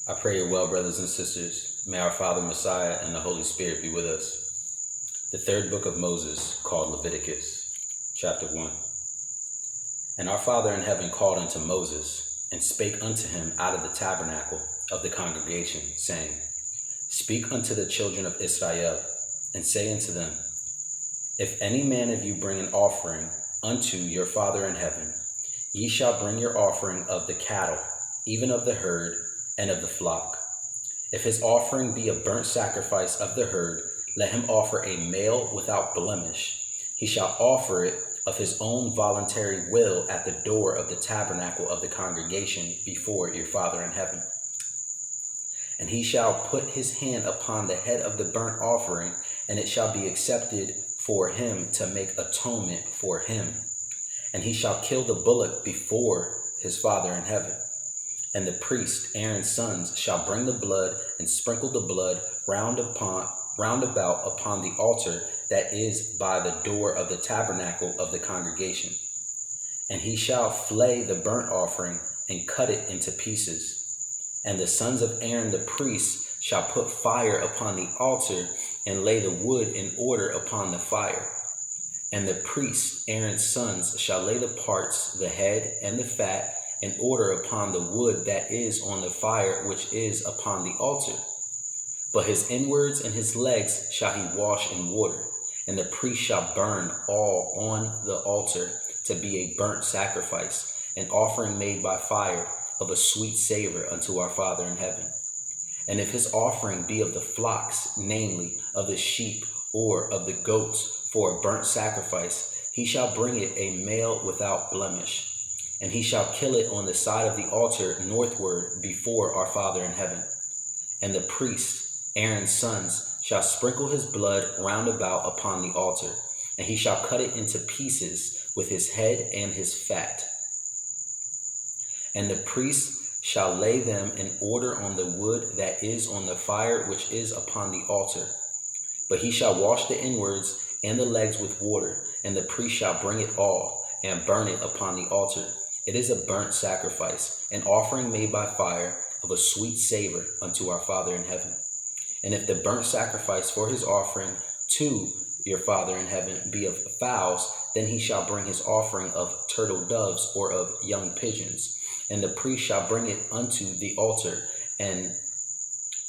I pray you're well, brothers and sisters. May our Father, Messiah, and the Holy Spirit be with us. The third book of Moses, called Leviticus, chapter 1. And our Father in heaven called unto Moses, and spake unto him out of the tabernacle of the congregation, saying, Speak unto the children of Israel, and say unto them, If any man of you bring an offering unto your Father in heaven, ye shall bring your offering of the cattle, even of the herd, and of the flock. If his offering be a burnt sacrifice of the herd, let him offer a male without blemish. He shall offer it of his own voluntary will at the door of the tabernacle of the congregation before your Father in heaven. And he shall put his hand upon the head of the burnt offering, and it shall be accepted for him to make atonement for him. And he shall kill the bullock before his Father in heaven. And the priest, Aaron's sons, shall bring the blood and sprinkle the blood round about upon the altar that is by the door of the tabernacle of the congregation. And he shall flay the burnt offering and cut it into pieces. And the sons of Aaron the priest shall put fire upon the altar and lay the wood in order upon the fire. And the priest, Aaron's sons, shall lay the parts, the head and the fat, in order upon the wood that is on the fire which is upon the altar. But his inwards and his legs shall he wash in water, and the priest shall burn all on the altar to be a burnt sacrifice, an offering made by fire of a sweet savor unto our Father in heaven. And if his offering be of the flocks, namely of the sheep or of the goats for a burnt sacrifice, he shall bring it a male without blemish. And he shall kill it on the side of the altar northward before our Father in heaven. And the priest, Aaron's sons, shall sprinkle his blood round about upon the altar, and he shall cut it into pieces with his head and his fat. And the priest shall lay them in order on the wood that is on the fire which is upon the altar. But he shall wash the inwards and the legs with water, and the priest shall bring it all and burn it upon the altar. It is a burnt sacrifice, an offering made by fire of a sweet savor unto our Father in heaven. And if the burnt sacrifice for his offering to your Father in heaven be of fowls, then he shall bring his offering of turtle doves or of young pigeons. And the priest shall bring it unto the altar, and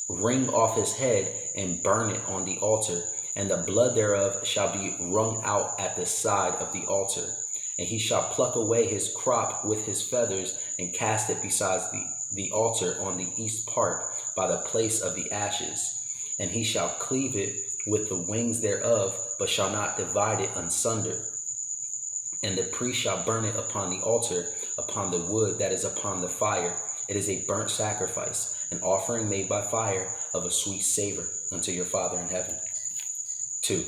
wring off his head, and burn it on the altar. And the blood thereof shall be wrung out at the side of the altar. And he shall pluck away his crop with his feathers, and cast it beside the altar on the east part by the place of the ashes. And he shall cleave it with the wings thereof, but shall not divide it asunder. And the priest shall burn it upon the altar, upon the wood that is upon the fire. It is a burnt sacrifice, an offering made by fire of a sweet savor unto your Father in heaven. 2.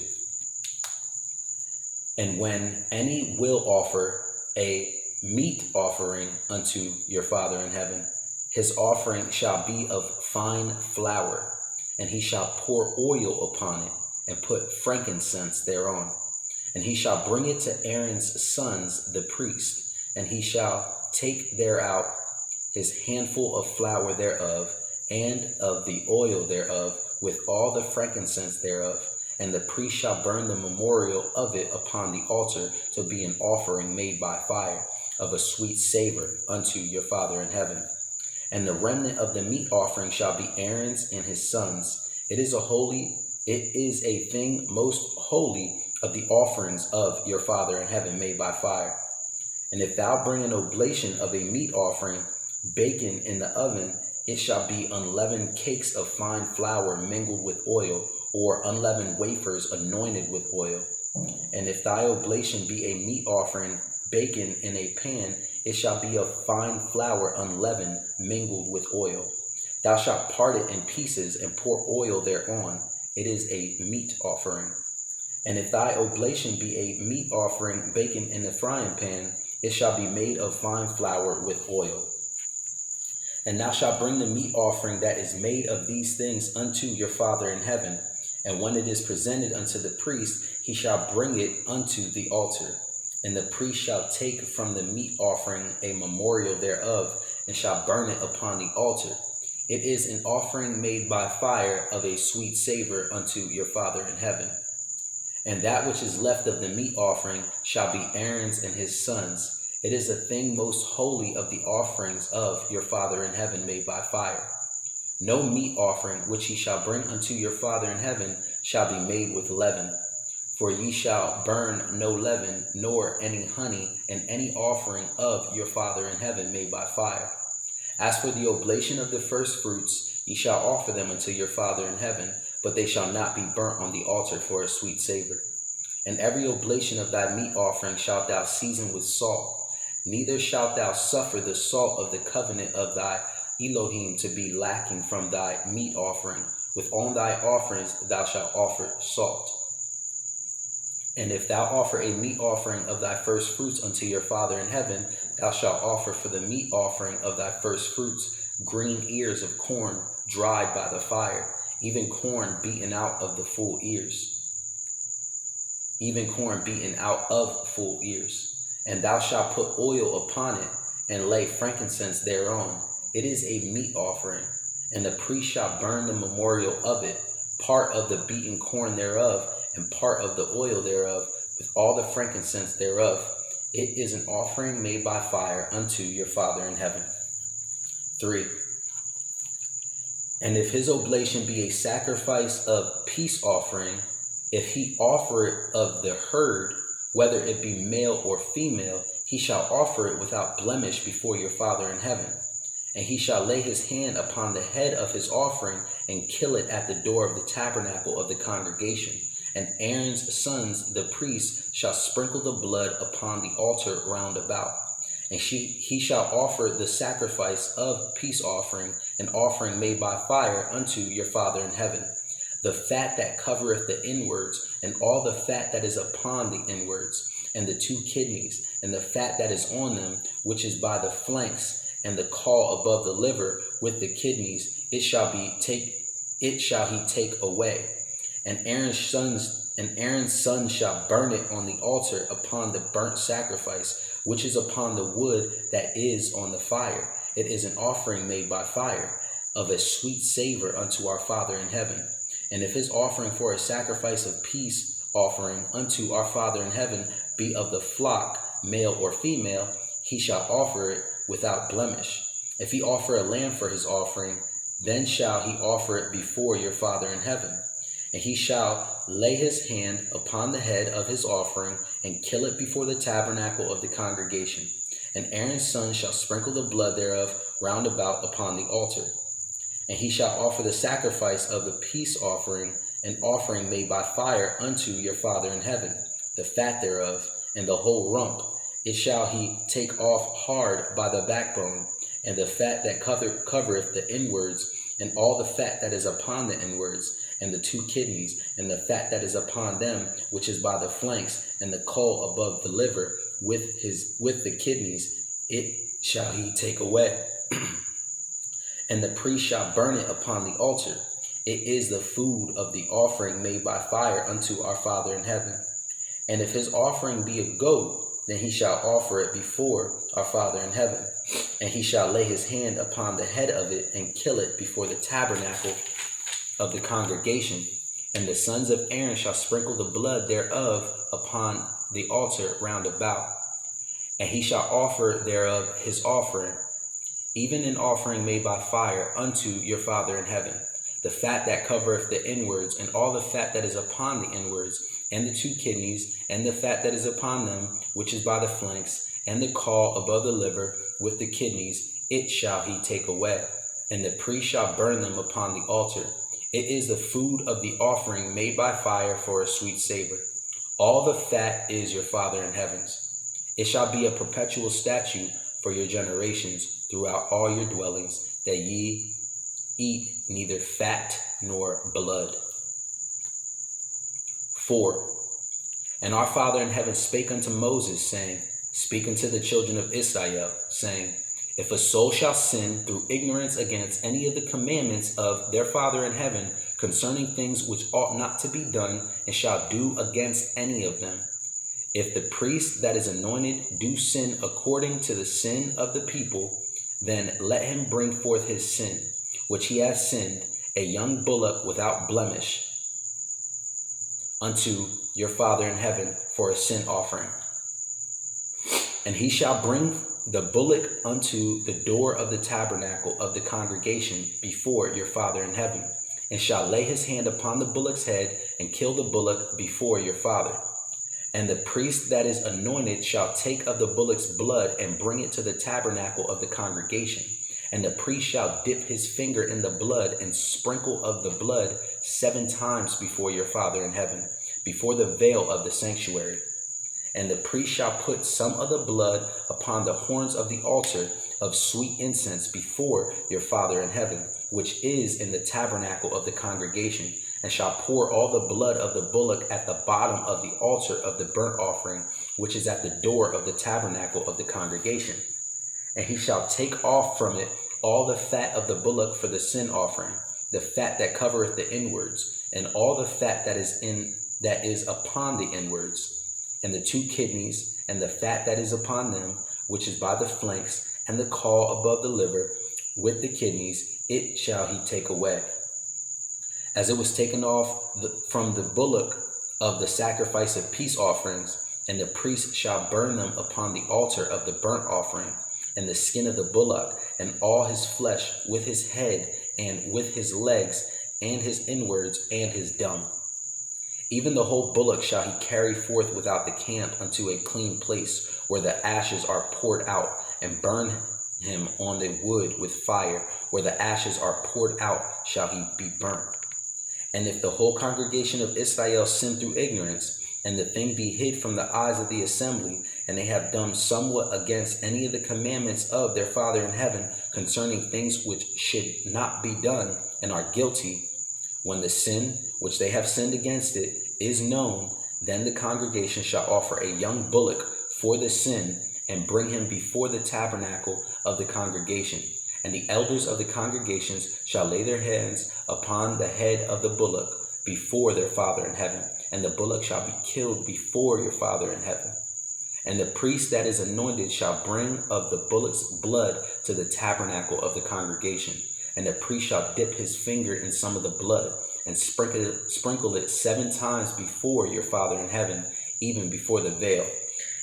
And when any will offer a meat offering unto your Father in heaven, his offering shall be of fine flour, and he shall pour oil upon it, and put frankincense thereon. And he shall bring it to Aaron's sons the priest, and he shall take thereout his handful of flour thereof, and of the oil thereof, with all the frankincense thereof. And the priest shall burn the memorial of it upon the altar to be an offering made by fire of a sweet savor unto your Father in heaven. And the remnant of the meat offering shall be Aaron's and his sons. It is a thing most holy of the offerings of your Father in heaven made by fire. And if thou bring an oblation of a meat offering, baken in the oven, it shall be unleavened cakes of fine flour mingled with oil, or unleavened wafers anointed with oil. And if thy oblation be a meat offering baken in a pan, it shall be of fine flour unleavened mingled with oil. Thou shalt part it in pieces and pour oil thereon. It is a meat offering. And if thy oblation be a meat offering baken in the frying pan, it shall be made of fine flour with oil. And thou shalt bring the meat offering that is made of these things unto your Father in heaven. And when it is presented unto the priest, he shall bring it unto the altar. And the priest shall take from the meat offering a memorial thereof, and shall burn it upon the altar. It is an offering made by fire of a sweet savor unto your Father in heaven. And that which is left of the meat offering shall be Aaron's and his sons. It is a thing most holy of the offerings of your Father in heaven made by fire. No meat offering which ye shall bring unto your Father in heaven shall be made with leaven. For ye shall burn no leaven, nor any honey in any offering of your Father in heaven made by fire. As for the oblation of the first fruits, ye shall offer them unto your Father in heaven, but they shall not be burnt on the altar for a sweet savor. And every oblation of thy meat offering shalt thou season with salt. Neither shalt thou suffer the salt of the covenant of thy Elohim to be lacking from thy meat offering. With all thy offerings thou shalt offer salt. And if thou offer a meat offering of thy first fruits unto your Father in heaven, thou shalt offer for the meat offering of thy first fruits green ears of corn dried by the fire, even corn beaten out of the full ears. Even corn beaten out of full ears. And thou shalt put oil upon it, and lay frankincense thereon. It is a meat offering. And the priest shall burn the memorial of it, part of the beaten corn thereof, and part of the oil thereof, with all the frankincense thereof. It is an offering made by fire unto your Father in heaven. 3. And if his oblation be a sacrifice of peace offering, if he offer it of the herd, whether it be male or female, he shall offer it without blemish before your Father in heaven. And he shall lay his hand upon the head of his offering and kill it at the door of the tabernacle of the congregation. And Aaron's sons, the priests, shall sprinkle the blood upon the altar round about. And he shall offer the sacrifice of peace offering, an offering made by fire unto your Father in heaven. The fat that covereth the inwards, and all the fat that is upon the inwards, and the 2 kidneys, and the fat that is on them, which is by the flanks, and the caul above the liver with the kidneys, it shall he take away. And Aaron's sons shall burn it on the altar upon the burnt sacrifice, which is upon the wood that is on the fire. It is an offering made by fire, of a sweet savor unto our Father in heaven. And if his offering for a sacrifice of peace offering unto our Father in heaven be of the flock, male or female, he shall offer it without blemish. If he offer a lamb for his offering, then shall he offer it before your Father in heaven. And he shall lay his hand upon the head of his offering and kill it before the tabernacle of the congregation. And Aaron's son shall sprinkle the blood thereof round about upon the altar. And he shall offer the sacrifice of the peace offering, an offering made by fire unto your Father in heaven, the fat thereof, and the whole rump. It shall he take off hard by the backbone, and the fat that covereth the inwards, and all the fat that is upon the inwards, and the 2 kidneys, and the fat that is upon them, which is by the flanks, and the caul above the liver, with the kidneys, it shall he take away. And the priest shall burn it upon the altar. It is the food of the offering made by fire unto our Father in heaven. And if his offering be a goat, then he shall offer it before our Father in heaven. And he shall lay his hand upon the head of it and kill it before the tabernacle of the congregation. And the sons of Aaron shall sprinkle the blood thereof upon the altar round about. And he shall offer thereof his offering, even an offering made by fire unto your Father in heaven. The fat that covereth the inwards, and all the fat that is upon the inwards, and the 2 kidneys, and the fat that is upon them, which is by the flanks, and the caul above the liver, with the kidneys, it shall he take away. And the priest shall burn them upon the altar. It is the food of the offering made by fire for a sweet savor. All the fat is your Father in heavens. It shall be a perpetual statute for your generations throughout all your dwellings, that ye eat neither fat nor blood. 4. And our Father in heaven spake unto Moses, saying, Speak unto the children of Israel, saying, If a soul shall sin through ignorance against any of the commandments of their Father in heaven concerning things which ought not to be done, and shall do against any of them, if the priest that is anointed do sin according to the sin of the people, then let him bring forth his sin, which he hath sinned, a young bullock without blemish, unto your Father in heaven for a sin offering. And he shall bring the bullock unto the door of the tabernacle of the congregation before your Father in heaven, and shall lay his hand upon the bullock's head and kill the bullock before your Father. And the priest that is anointed shall take of the bullock's blood and bring it to the tabernacle of the congregation. And the priest shall dip his finger in the blood and sprinkle of the blood 7 times before your Father in heaven, before the veil of the sanctuary. And the priest shall put some of the blood upon the horns of the altar of sweet incense before your Father in heaven, which is in the tabernacle of the congregation, and shall pour all the blood of the bullock at the bottom of the altar of the burnt offering, which is at the door of the tabernacle of the congregation. And he shall take off from it all the fat of the bullock for the sin offering, the fat that covereth the inwards, and all the fat that is upon the inwards, and the 2 kidneys, and the fat that is upon them, which is by the flanks, and the caul above the liver, with the kidneys, it shall he take away. As it was taken off from the bullock of the sacrifice of peace offerings, and the priest shall burn them upon the altar of the burnt offering, and the skin of the bullock, and all his flesh, with his head, and with his legs, and his inwards, and his dung. Even the whole bullock shall he carry forth without the camp unto a clean place, where the ashes are poured out, and burn him on the wood with fire. Where the ashes are poured out shall he be burnt. And if the whole congregation of Israel sin through ignorance, and the thing be hid from the eyes of the assembly, and they have done somewhat against any of the commandments of their Father in heaven concerning things which should not be done, and are guilty, when the sin which they have sinned against it is known, then the congregation shall offer a young bullock for the sin, and bring him before the tabernacle of the congregation. And the elders of the congregations shall lay their hands upon the head of the bullock before their Father in heaven, and the bullock shall be killed before your Father in heaven. And the priest that is anointed shall bring of the bullock's blood to the tabernacle of the congregation. And the priest shall dip his finger in some of the blood, and sprinkle it 7 times before your Father in heaven, even before the veil.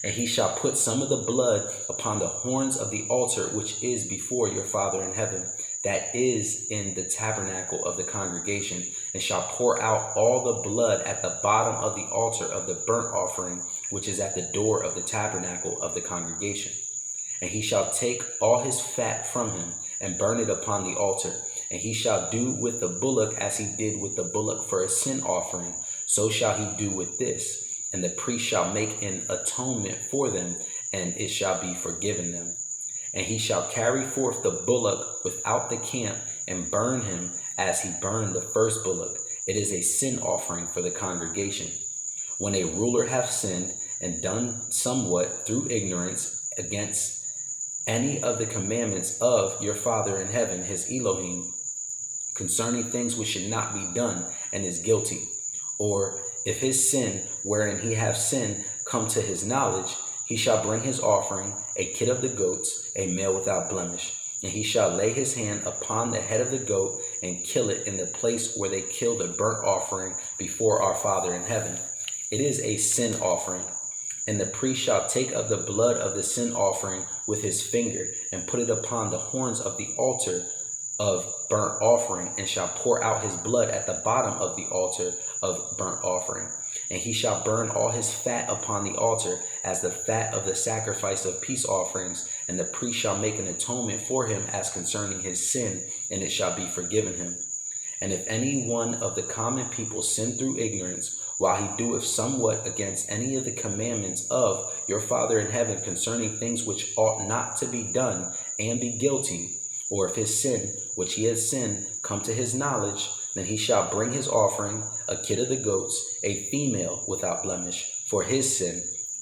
And he shall put some of the blood upon the horns of the altar which is before your Father in heaven, that is in the tabernacle of the congregation, and shall pour out all the blood at the bottom of the altar of the burnt offering, which is at the door of the tabernacle of the congregation. And he shall take all his fat from him, and burn it upon the altar. And he shall do with the bullock as he did with the bullock for a sin offering, so shall he do with this. And the priest shall make an atonement for them, and it shall be forgiven them. And he shall carry forth the bullock without the camp, and burn him as he burned the first bullock. It is a sin offering for the congregation. When a ruler hath sinned, and done somewhat through ignorance against any of the commandments of your Father in heaven, his Elohim, concerning things which should not be done, and is guilty, or if his sin wherein he hath sinned come to his knowledge, he shall bring his offering, a kid of the goats, a male without blemish. And he shall lay his hand upon the head of the goat, and kill it in the place where they kill the burnt offering before our Father in heaven. It is a sin offering. And the priest shall take of the blood of the sin offering with his finger, and put it upon the horns of the altar of burnt offering, and shall pour out his blood at the bottom of the altar of burnt offering. And he shall burn all his fat upon the altar, as the fat of the sacrifice of peace offerings. And the priest shall make an atonement for him as concerning his sin, and it shall be forgiven him. And if any one of the common people sin through ignorance, while he doeth somewhat against any of the commandments of your Father in heaven concerning things which ought not to be done, and be guilty, or if his sin which he has sinned come to his knowledge, then he shall bring his offering, a kid of the goats, a female without blemish, for his sin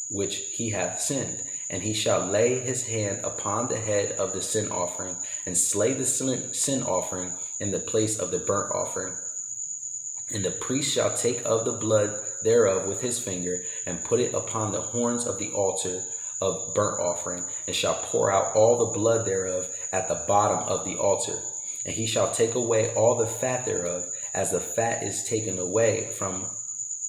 which he hath sinned. And he shall lay his hand upon the head of the sin offering, and slay the sin offering in the place of the burnt offering. And the priest shall take of the blood thereof with his finger, and put it upon the horns of the altar of burnt offering, and shall pour out all the blood thereof at the bottom of the altar. And he shall take away all the fat thereof, as the fat is taken away from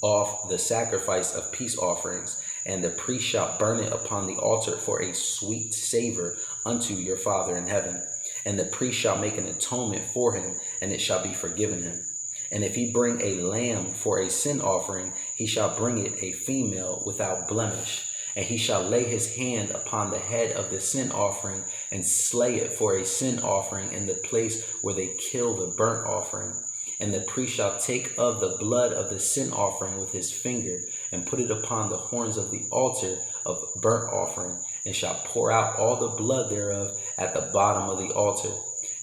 off the sacrifice of peace offerings, and the priest shall burn it upon the altar for a sweet savor unto your Father in heaven. And the priest shall make an atonement for him, and it shall be forgiven him. And if he bring a lamb for a sin offering, he shall bring it a female without blemish. And he shall lay his hand upon the head of the sin offering, and slay it for a sin offering in the place where they kill the burnt offering. And the priest shall take of the blood of the sin offering with his finger, and put it upon the horns of the altar of burnt offering, and shall pour out all the blood thereof at the bottom of the altar.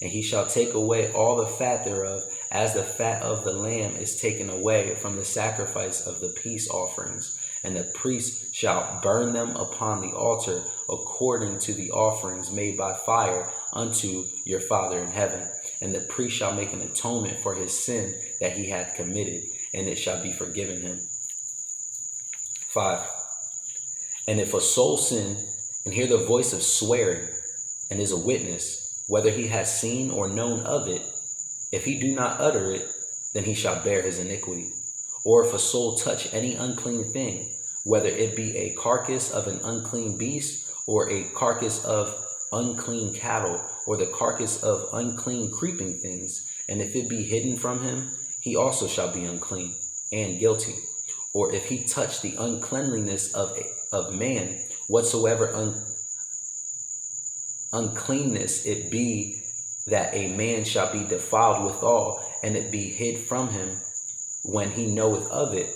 And he shall take away all the fat thereof, as the fat of the lamb is taken away from the sacrifice of the peace offerings. And the priest shall burn them upon the altar according to the offerings made by fire unto your Father in heaven. And the priest shall make an atonement for his sin that he hath committed, and it shall be forgiven him. 5. And if a soul sin, and hear the voice of swearing, and is a witness, whether he has seen or known of it, if he do not utter it, then he shall bear his iniquity. Or if a soul touch any unclean thing, whether it be a carcass of an unclean beast, or a carcass of unclean cattle, or the carcass of unclean creeping things, and if it be hidden from him, he also shall be unclean and guilty. Or if he touch the uncleanliness of man, whatsoever uncleanness it be, that a man shall be defiled withal, and it be hid from him, when he knoweth of it,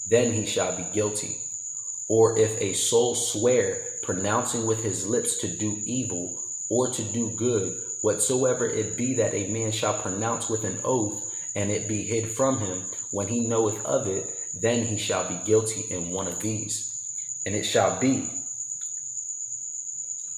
then he shall be guilty. Or if a soul swear, pronouncing with his lips to do evil or to do good, whatsoever it be that a man shall pronounce with an oath, and it be hid from him, when he knoweth of it, then he shall be guilty in one of these. And it shall be,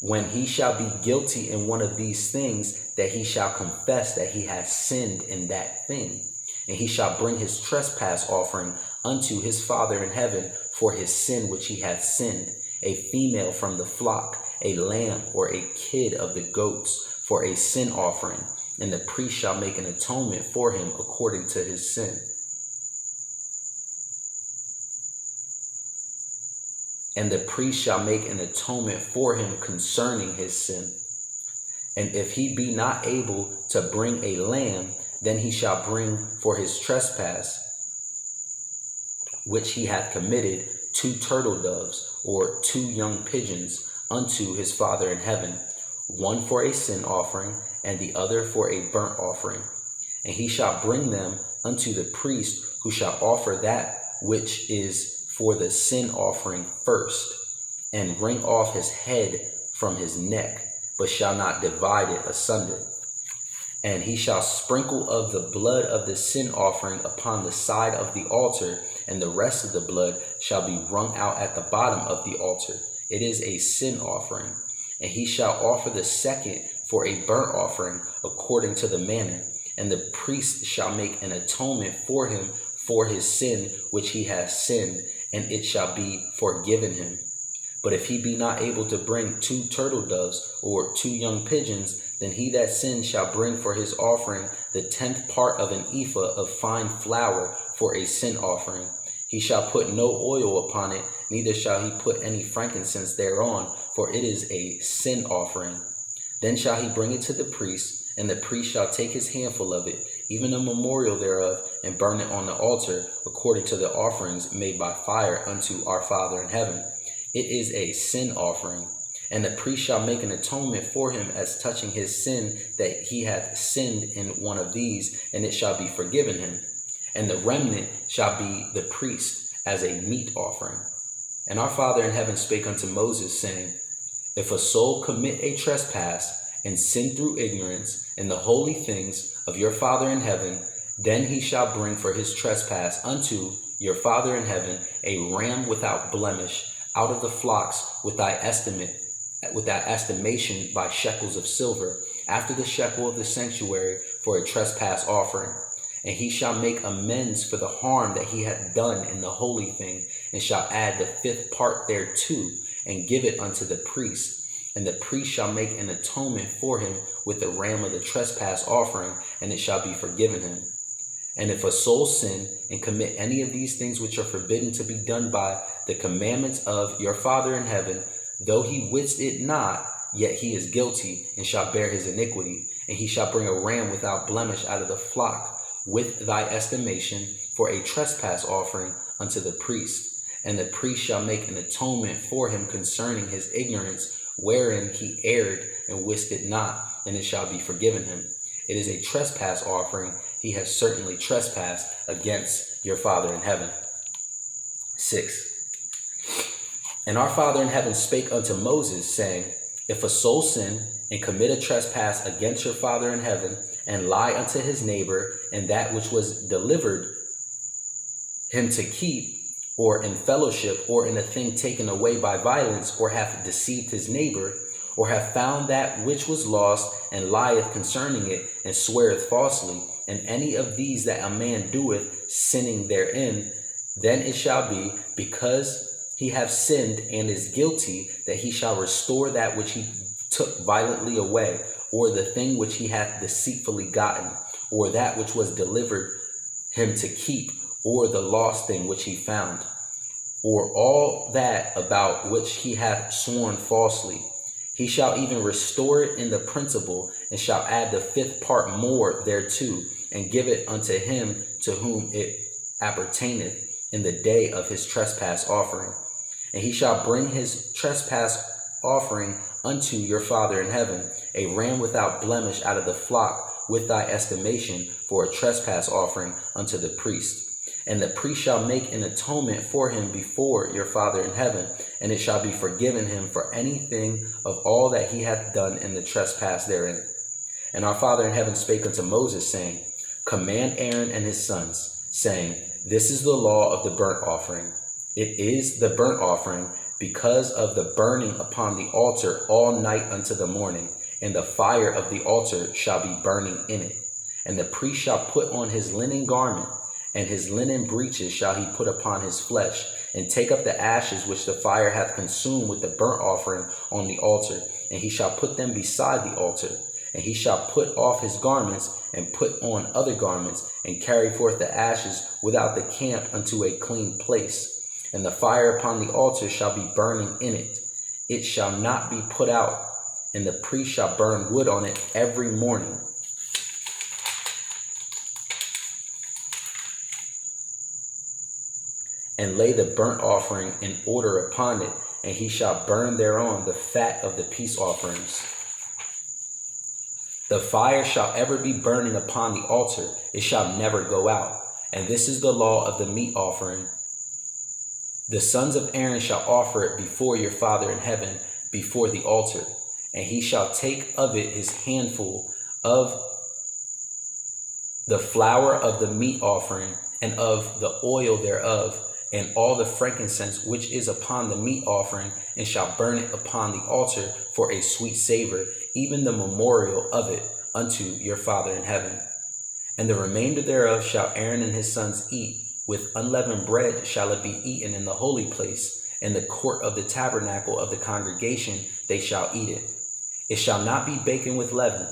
when he shall be guilty in one of these things, that he shall confess that he hath sinned in that thing. And he shall bring his trespass offering unto his Father in heaven for his sin which he hath sinned, a female from the flock, a lamb or a kid of the goats, for a sin offering. And the priest shall make an atonement for him according to his sin. And the priest shall make an atonement for him concerning his sin. And if he be not able to bring a lamb, then he shall bring for his trespass, which he hath committed, 2 turtle doves, or 2 young pigeons, unto his Father in heaven, one for a sin offering, and the other for a burnt offering. And he shall bring them unto the priest, who shall offer that which is for the sin offering first, and wring off his head from his neck, but shall not divide it asunder. And he shall sprinkle of the blood of the sin offering upon the side of the altar, and the rest of the blood shall be wrung out at the bottom of the altar. It is a sin offering. And he shall offer the second for a burnt offering according to the manner. And the priest shall make an atonement for him for his sin which he hath sinned, and it shall be forgiven him. But if he be not able to bring 2 turtle doves or 2 young pigeons, then he that sinned shall bring for his offering the 10th part of an ephah of fine flour for a sin offering. He shall put no oil upon it, neither shall he put any frankincense thereon, for it is a sin offering. Then shall he bring it to the priest, and the priest shall take his handful of it, even a memorial thereof, and burn it on the altar, according to the offerings made by fire unto our Father in heaven. It is a sin offering. And the priest shall make an atonement for him as touching his sin, that he hath sinned in one of these, and it shall be forgiven him. And the remnant shall be the priest as a meat offering. And our Father in heaven spake unto Moses, saying, If a soul commit a trespass, and sin through ignorance in the holy things of your Father in heaven, then he shall bring for his trespass unto your Father in heaven a ram without blemish, out of the flocks with thy estimation by shekels of silver, after the shekel of the sanctuary, for a trespass offering. And he shall make amends for the harm that he hath done in the holy thing, and shall add the 5th part thereto, and give it unto the priest. And the priest shall make an atonement for him with the ram of the trespass offering, and it shall be forgiven him. And if a soul sin and commit any of these things which are forbidden to be done by the commandments of your Father in heaven, though he wits it not, yet he is guilty, and shall bear his iniquity. And he shall bring a ram without blemish out of the flock, with thy estimation, for a trespass offering unto the priest. And the priest shall make an atonement for him concerning his ignorance, wherein he erred and wist it not, and it shall be forgiven him. It is a trespass offering. He has certainly trespassed against your Father in heaven. 6. And our Father in heaven spake unto Moses, saying, if a soul sin and commit a trespass against your Father in heaven, and lie unto his neighbor in that which was delivered him to keep, or in fellowship, or in a thing taken away by violence, or hath deceived his neighbor, or hath found that which was lost, and lieth concerning it, and sweareth falsely, and any of these that a man doeth, sinning therein, then it shall be, because he hath sinned and is guilty, that he shall restore that which he took violently away, or the thing which he hath deceitfully gotten, or that which was delivered him to keep, or the lost thing which he found, or all that about which he hath sworn falsely. He shall even restore it in the principal, and shall add the 5th part more thereto, and give it unto him to whom it appertaineth in the day of his trespass offering. And he shall bring his trespass offering unto your Father in heaven, a ram without blemish out of the flock, with thy estimation, for a trespass offering unto the priest. And the priest shall make an atonement for him before your Father in heaven, and it shall be forgiven him for anything of all that he hath done in the trespass therein. And our Father in heaven spake unto Moses, saying, command Aaron and his sons, saying, this is the law of the burnt offering. It is the burnt offering because of the burning upon the altar all night unto the morning, and the fire of the altar shall be burning in it. And the priest shall put on his linen garment, and his linen breeches shall he put upon his flesh, and take up the ashes which the fire hath consumed with the burnt offering on the altar, and he shall put them beside the altar. And he shall put off his garments, and put on other garments, and carry forth the ashes without the camp unto a clean place. And the fire upon the altar shall be burning in it. It shall not be put out, and the priest shall burn wood on it every morning. And lay the burnt offering in order upon it, and he shall burn thereon the fat of the peace offerings. The fire shall ever be burning upon the altar, it shall never go out. And this is the law of the meat offering. The sons of Aaron shall offer it before your Father in heaven, before the altar. And he shall take of it his handful of the flour of the meat offering, and of the oil thereof, and all the frankincense which is upon the meat offering, and shall burn it upon the altar for a sweet savor, even the memorial of it unto your Father in heaven. And the remainder thereof shall Aaron and his sons eat. With unleavened bread shall it be eaten in the holy place, in the court of the tabernacle of the congregation they shall eat it. It shall not be baken with leaven.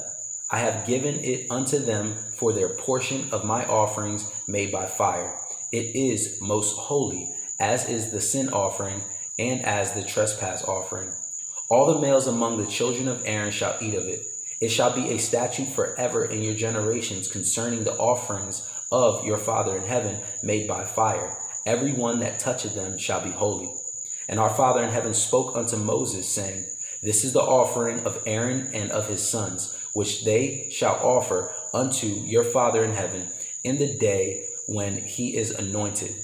I have given it unto them for their portion of my offerings made by fire. It is most holy, as is the sin offering, and as the trespass offering. All the males among the children of Aaron shall eat of it. It shall be a statute forever in your generations concerning the offerings of your Father in heaven made by fire. Every one that toucheth them shall be holy. And our Father in heaven spoke unto Moses, saying, this is the offering of Aaron and of his sons, which they shall offer unto your Father in heaven in the day when he is anointed.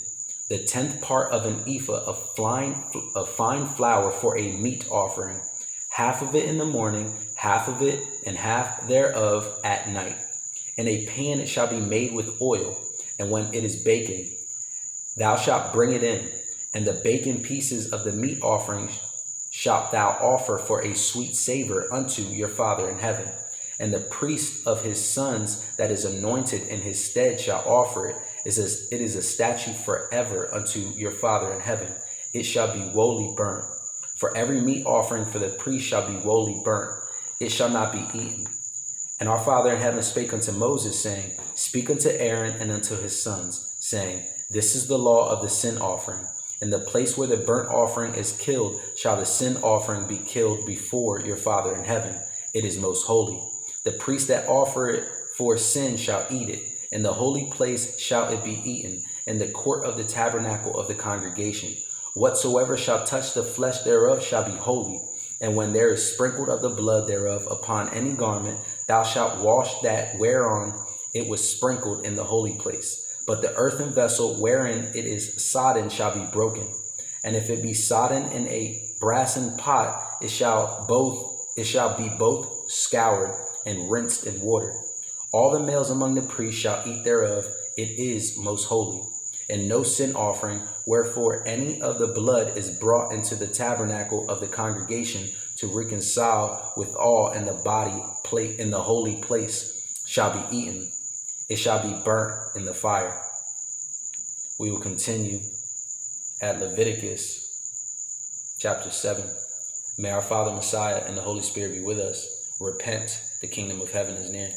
The 10th part of an ephah of fine flour for a meat offering, half of it in the morning, half of it and half thereof at night. In a pan it shall be made with oil, and when it is baken, thou shalt bring it in, and the baken pieces of the meat offering shalt thou offer for a sweet savor unto your Father in heaven. And the priest of his sons that is anointed in his stead shall offer it. It is a statute forever unto your Father in heaven. It shall be wholly burnt. For every meat offering for the priest shall be wholly burnt, it shall not be eaten. And our Father in heaven spake unto Moses, saying, Speak unto Aaron and unto his sons, saying, This is the law of the sin offering. In the place where the burnt offering is killed shall the sin offering be killed before your Father in heaven. It is most holy. The priest that offer it for sin shall eat it. In the holy place shall it be eaten, in the court of the tabernacle of the congregation. Whatsoever shall touch the flesh thereof shall be holy. And when there is sprinkled of the blood thereof upon any garment, thou shalt wash that whereon it was sprinkled in the holy place. But the earthen vessel wherein it is sodden shall be broken. And if it be sodden in a brassen pot, it shall be both scoured and rinsed in water. All the males among the priests shall eat thereof. It is most holy. And no sin offering, wherefore any of the blood is brought into the tabernacle of the congregation to reconcile with all in the body plate in the holy place shall be eaten. It shall be burnt in the fire. We will continue at Leviticus chapter 7. May our Father Messiah and the Holy Spirit be with us. Repent, the kingdom of heaven is near.